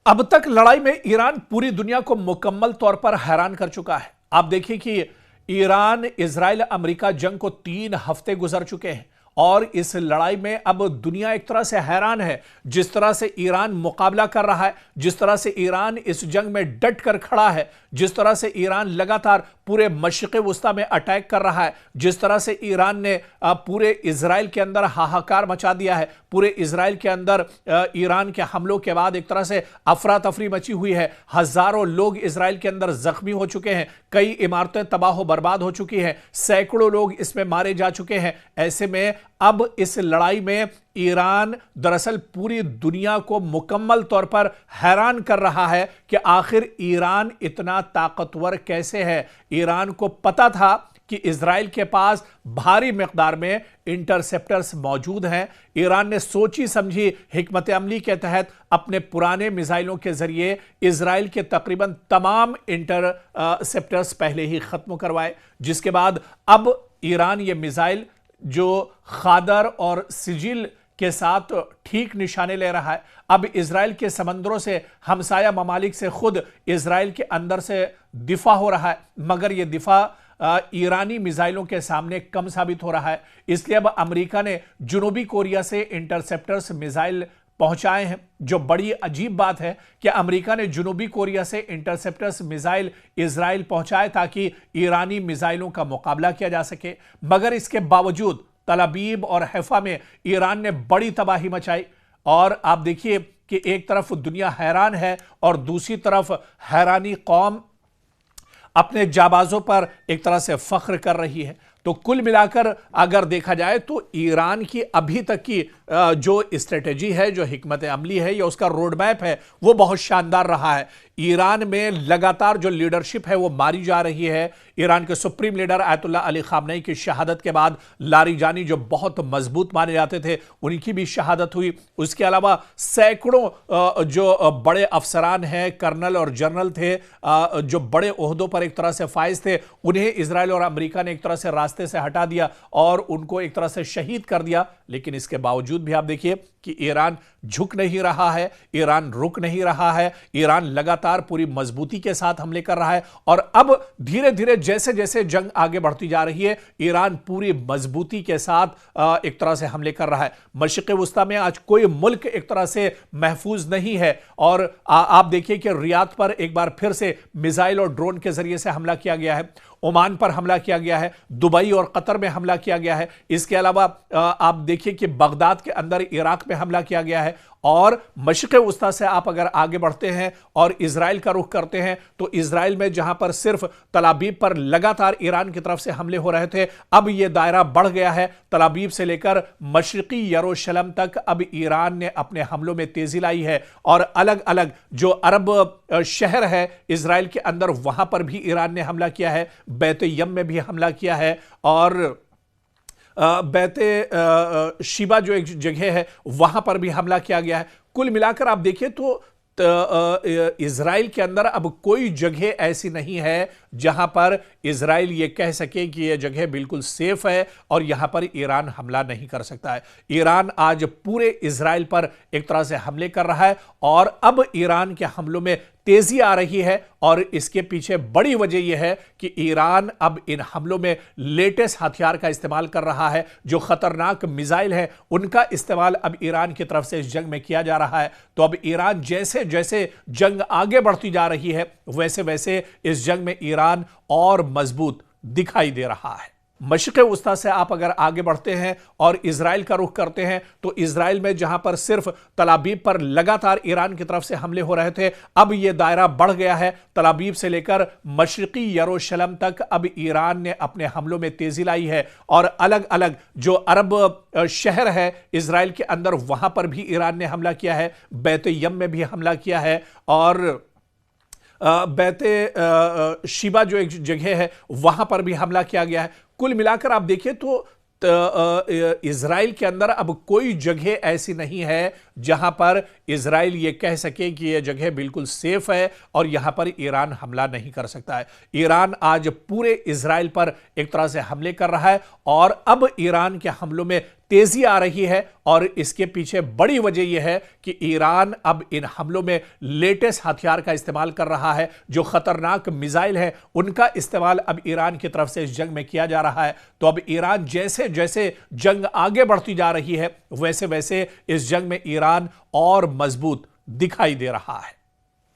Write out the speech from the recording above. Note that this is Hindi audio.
अब तक लड़ाई में ईरान पूरी दुनिया को मुकम्मल तौर पर हैरान कर चुका है। आप देखिए कि ईरान इजराइल अमेरिका जंग को 3 हफ्ते गुजर चुके हैं और इस लड़ाई में अब दुनिया एक तरह से हैरान है। जिस तरह से ईरान मुकाबला कर रहा है, जिस तरह से ईरान इस जंग में डट कर खड़ा है, जिस तरह से ईरान लगातार पूरे मशरिक़ वुस्ता में अटैक कर रहा है, जिस तरह से ईरान ने पूरे इजराइल के अंदर हाहाकार मचा दिया है, पूरे इजराइल के अंदर ईरान के हमलों के बाद एक तरह से अफरा तफरी मची हुई है। हजारों लोग इजराइल के अंदर जख्मी हो चुके हैं, कई इमारतें तबाह बर्बाद हो चुकी हैं, सैकड़ों लोग इसमें मारे जा चुके हैं। ऐसे में अब इस लड़ाई में ईरान दरअसल पूरी दुनिया को मुकम्मल तौर पर हैरान कर रहा है कि आखिर ईरान इतना ताकतवर कैसे है। ईरान को पता था कि इजराइल के पास भारी मिकदार में इंटरसेप्टर्स मौजूद हैं। ईरान ने सोची समझी हिकमत अमली के तहत अपने पुराने मिसाइलों के जरिए इजराइल के तकरीबन तमाम इंटरसेप्टर्स पहले ही खत्म करवाए, जिसके बाद अब ईरान ये मिसाइल जो खादर और सिजिल के साथ ठीक निशाने ले रहा है। अब इजराइल के समंदरों से, हमसाया ममालिक से खुद इजराइल के अंदर से दिफा हो रहा है, मगर यह दिफा ईरानी मिसाइलों के सामने कम साबित हो रहा है। इसलिए अब अमेरिका ने जुनूबी कोरिया से इंटरसेप्टर्स मिसाइल पहुंचाए हैं। जो बड़ी अजीब बात है कि अमेरिका ने जुनूबी कोरिया से इंटरसेप्टर्स मिसाइल इजराइल पहुंचाए ताकि ईरानी मिसाइलों का मुकाबला किया जा सके, मगर इसके बावजूद तल अबीब और हैफा में ईरान ने बड़ी तबाही मचाई। और आप देखिए कि एक तरफ दुनिया हैरान है और दूसरी तरफ हैरानी कौम अपने जाबाजों पर एक तरह से फख्र कर रही है। तो कुल मिलाकर अगर देखा जाए तो ईरान की अभी तक की जो स्ट्रेटेजी है, जो हिकमत अमली है या उसका रोड मैप है, वो बहुत शानदार रहा है। ईरान में लगातार जो लीडरशिप है वो मारी जा रही है। ईरान के supreme leader Ayatollah Ali Khamenei की शहादत के बाद लारिजानी जो बहुत मजबूत माने जाते थे, उनकी भी शहादत हुई। उसके अलावा सैकड़ों जो बड़े अफसरान हैं, कर्नल और जनरल थे, जो बड़े ओहदों पर एक तरह से फाइज थे, उन्हें इजराइल और अमेरिका ने एक तरह से रास्ते से हटा दिया और उनको एक तरह से शहीद कर दिया। लेकिन इसके बावजूद भी आप देखिए कि ईरान झुक नहीं रहा है, ईरान रुक नहीं रहा है। ईरान लगातार पूरी मजबूती के साथ हमले कर रहा है और अब धीरे धीरे जैसे जैसे जंग आगे बढ़ती जा रही है, ईरान पूरी मजबूती के साथ एक तरह से हमले कर रहा है। मशरिक़ वुस्ता में आज कोई मुल्क एक तरह से महफूज नहीं है। और आप देखिए कि रियाद पर एक बार फिर से मिसाइल और ड्रोन के जरिए से हमला किया गया है, ओमान पर हमला किया गया है, दुबई और कतर में हमला किया गया है। इसके अलावा आप देखिए कि बगदाद के अंदर इराक में हमला किया गया है। और मशरिक़ वुस्ता से आप अगर आगे बढ़ते हैं और इजराइल का रुख करते हैं तो इजराइल में जहां पर सिर्फ तल अबीब पर लगातार ईरान की तरफ से हमले हो रहे थे, अब यह दायरा बढ़ गया है। तल अबीब से लेकर मशरिकी यरूशलेम तक अब ईरान ने अपने हमलों में तेजी लाई है और अलग अलग जो अरब शहर है इजराइल के अंदर, वहां पर भी ईरान ने हमला किया है। बैत यम में भी हमला किया है और बैते शिबा जो एक जगह है वहां पर भी हमला किया गया है। कुल मिलाकर आप देखिए तो इजराइल के अंदर अब कोई जगह ऐसी नहीं है जहां पर इजराइल ये कह सके कि यह जगह बिल्कुल सेफ है और यहां पर ईरान हमला नहीं कर सकता है। ईरान आज पूरे इजराइल पर एक तरह से हमले कर रहा है और अब ईरान के हमलों में तेजी आ रही है और इसके पीछे बड़ी वजह यह है कि ईरान अब इन हमलों में लेटेस्ट हथियार का इस्तेमाल कर रहा है। जो खतरनाक मिसाइल है उनका इस्तेमाल अब ईरान की तरफ से इस जंग में किया जा रहा है। तो अब ईरान जैसे जैसे जंग आगे बढ़ती जा रही है, वैसे वैसे इस जंग में ईरान और मजबूत दिखाई दे रहा है। मशरिक़ वुस्ता से आप अगर आगे बढ़ते हैं और इजराइल का रुख करते हैं तो इजराइल में जहां पर सिर्फ तल अबीब पर लगातार ईरान की तरफ से हमले हो रहे थे, अब यह दायरा बढ़ गया है। तल अबीब से लेकर मशरिकी यरूशलेम तक अब ईरान ने अपने हमलों में तेजी लाई है और अलग अलग जो अरब शहर है इजराइल के अंदर, वहां पर भी ईरान ने हमला किया है। बैत यम में भी हमला किया है और बैते शिबा जो एक जगह है वहां पर भी हमला किया गया है। कुल मिलाकर आप देखिए तो इजराइल के अंदर अब कोई जगह ऐसी नहीं है जहां पर इजराइल ये कह सके कि यह जगह बिल्कुल सेफ है और यहां पर ईरान हमला नहीं कर सकता है। ईरान आज पूरे इजराइल पर एक तरह से हमले कर रहा है और अब ईरान के हमलों में तेजी आ रही है और इसके पीछे बड़ी वजह यह है कि ईरान अब इन हमलों में लेटेस्ट हथियार का इस्तेमाल कर रहा है। जो खतरनाक मिसाइल है उनका इस्तेमाल अब ईरान की तरफ से इस जंग में किया जा रहा है। तो अब ईरान जैसे जैसे जंग आगे बढ़ती जा रही है वैसे वैसे इस जंग में ईरान और मजबूत दिखाई दे रहा है।